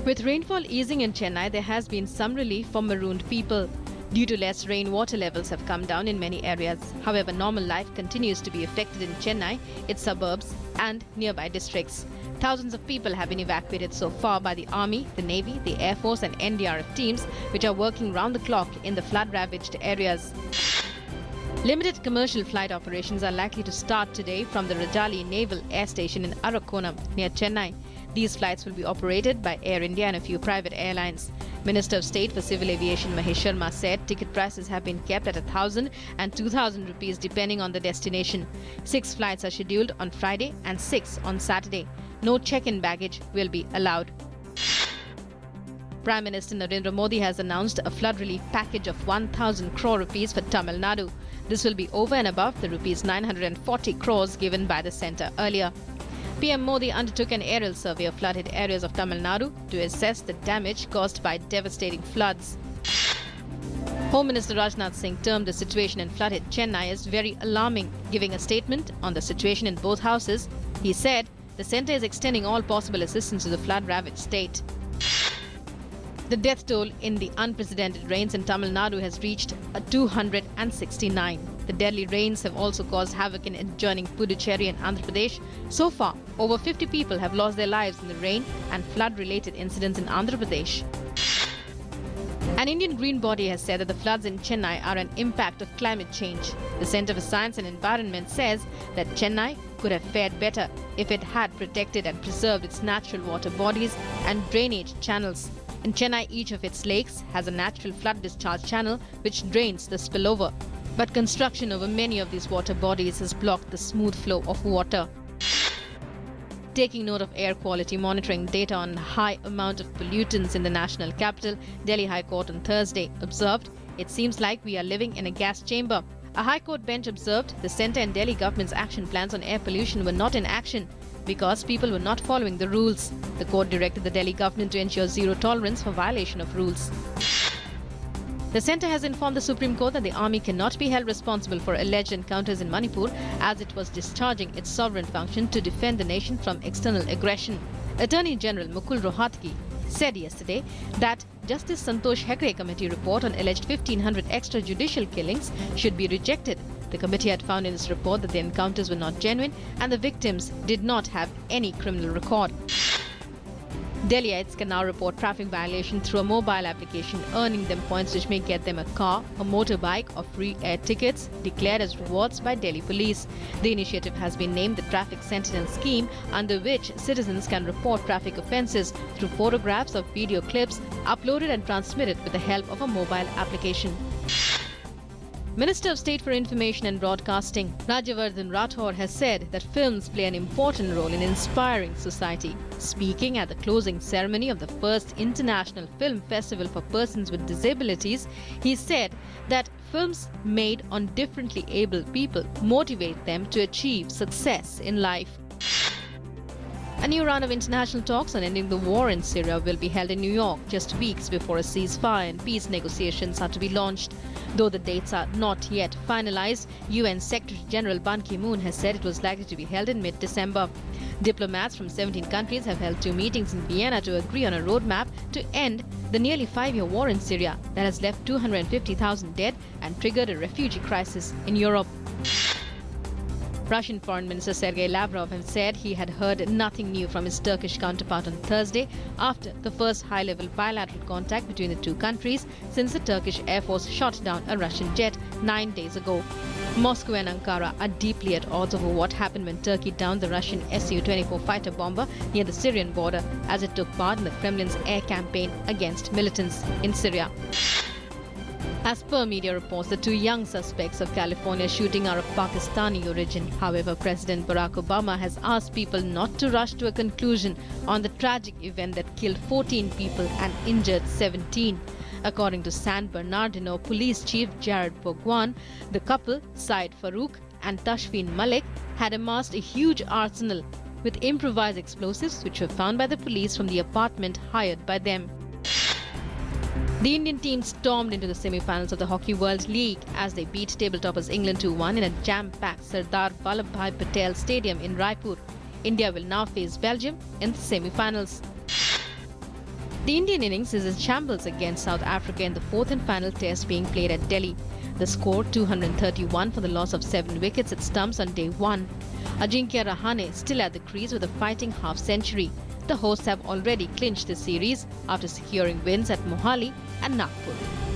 With rainfall easing in Chennai, there has been some relief for marooned people. Due to less rain, water levels have come down in many areas. However, normal life continues to be affected in Chennai, its suburbs, and nearby districts. Thousands of people have been evacuated so far by the Army, the Navy, the Air Force, and NDRF teams, which are working round the clock in the flood-ravaged areas. Limited commercial flight operations are likely to start today from the Rajali Naval Air Station in Arakonam, near Chennai. These flights will be operated by Air India and a few private airlines. Minister of State for Civil Aviation Mahesh Sharma said ticket prices have been kept at 1,000 and 2,000 rupees depending on the destination. 6 flights are scheduled on Friday and 6 on Saturday. No check-in baggage will be allowed. Prime Minister Narendra Modi has announced a flood relief package of 1,000 crore rupees for Tamil Nadu. This will be over and above the rupees 940 crores given by the centre earlier. PM Modi undertook an aerial survey of flooded areas of Tamil Nadu to assess the damage caused by devastating floods. Home Minister Rajnath Singh termed the situation in flooded Chennai as very alarming. Giving a statement on the situation in both houses, he said the centre is extending all possible assistance to the flood-ravaged state. The death toll in the unprecedented rains in Tamil Nadu has reached 269. The deadly rains have also caused havoc in adjoining Puducherry and Andhra Pradesh. So far, over 50 people have lost their lives in the rain and flood-related incidents in Andhra Pradesh. An Indian green body has said that the floods in Chennai are an impact of climate change. The Centre for Science and Environment says that Chennai could have fared better if it had protected and preserved its natural water bodies and drainage channels. In Chennai, each of its lakes has a natural flood discharge channel which drains the spillover. But construction over many of these water bodies has blocked the smooth flow of water. Taking note of air quality monitoring data on high amount of pollutants in the national capital, Delhi High Court on Thursday observed, "It seems like we are living in a gas chamber." A High Court bench observed the centre and Delhi government's action plans on air pollution were not in action because people were not following the rules. The court directed the Delhi government to ensure zero tolerance for violation of rules. The centre has informed the Supreme Court that the army cannot be held responsible for alleged encounters in Manipur as it was discharging its sovereign function to defend the nation from external aggression. Attorney General Mukul Rohatgi said yesterday that Justice Santosh Hegde committee report on alleged 1,500 extrajudicial killings should be rejected. The committee had found in its report that the encounters were not genuine and the victims did not have any criminal record. Delhiites can now report traffic violation through a mobile application, earning them points which may get them a car, a motorbike or free air tickets declared as rewards by Delhi police. The initiative has been named the Traffic Sentinel scheme, under which citizens can report traffic offences through photographs or video clips uploaded and transmitted with the help of a mobile application. Minister of State for Information and Broadcasting Rajyavardhan Rathore has said that films play an important role in inspiring society. Speaking at the closing ceremony of the first International Film Festival for Persons with Disabilities, he said that films made on differently abled people motivate them to achieve success in life. A new round of international talks on ending the war in Syria will be held in New York just weeks before a ceasefire and peace negotiations are to be launched. Though the dates are not yet finalized, UN Secretary General Ban Ki-moon has said it was likely to be held in mid-December. Diplomats from 17 countries have held 2 meetings in Vienna to agree on a roadmap to end the nearly 5-year war in Syria that has left 250,000 dead and triggered a refugee crisis in Europe. Russian Foreign Minister Sergei Lavrov has said he had heard nothing new from his Turkish counterpart on Thursday after the first high-level bilateral contact between the two countries since the Turkish Air Force shot down a Russian jet 9 days ago. Moscow and Ankara are deeply at odds over what happened when Turkey downed the Russian Su-24 fighter bomber near the Syrian border as it took part in the Kremlin's air campaign against militants in Syria. As per media reports, the 2 young suspects of California shooting are of Pakistani origin. However, President Barack Obama has asked people not to rush to a conclusion on the tragic event that killed 14 people and injured 17. According to San Bernardino Police Chief Jared Bogwan, the couple, Syed Farouk and Tashfeen Malik, had amassed a huge arsenal with improvised explosives which were found by the police from the apartment hired by them. The Indian team stormed into the semi-finals of the Hockey World League as they beat table-toppers England 2-1 in a jam-packed Sardar Vallabhbhai Patel Stadium in Raipur. India will now face Belgium in the semi-finals. The Indian innings is in shambles against South Africa in the fourth and final test being played at Delhi. The score 231 for the loss of 7 wickets at stumps on day 1. Ajinkya Rahane still at the crease with a fighting half-century. The hosts have already clinched the series after securing wins at Mohali and Nagpur.